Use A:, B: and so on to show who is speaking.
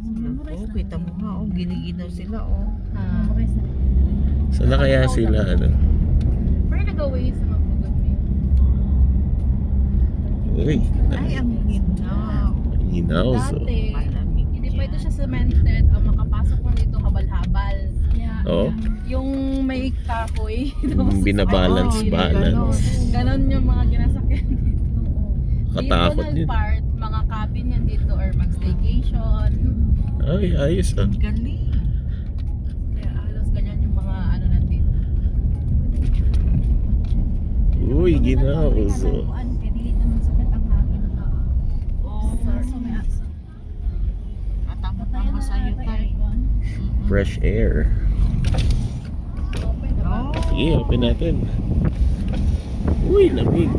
A: Oh, kita mo nga, oh, giniginaw sila, oh.
B: Sana kaya sila, ano?
C: Pero nag-away sa mapugot niyo.
B: Uy,
A: Ay, ang ginaw.
B: hinaw. So,
C: Dati,
A: Malamig
C: hindi pa ito
A: yan.
C: siya cemented. Ang makapasok mo dito habal-habal.
B: oh,
C: Yung may kahoy. tapos
B: binabalance,
C: sa
B: balance.
C: Ganon yung mga ginasakyan dito.
B: Katakot
C: Dito
B: yun.
C: part, mga cabin yan dito or mag-staycation.
B: Ay, ayos ah.
A: Ang galing.
C: Kaya halos ganyan yung mga ano nandito.
B: Uy, ginaw. So,
A: Oh, tama sa'yo tayo.
B: fresh air.
A: Oh,
B: Sige, open natin. Uy, lamig.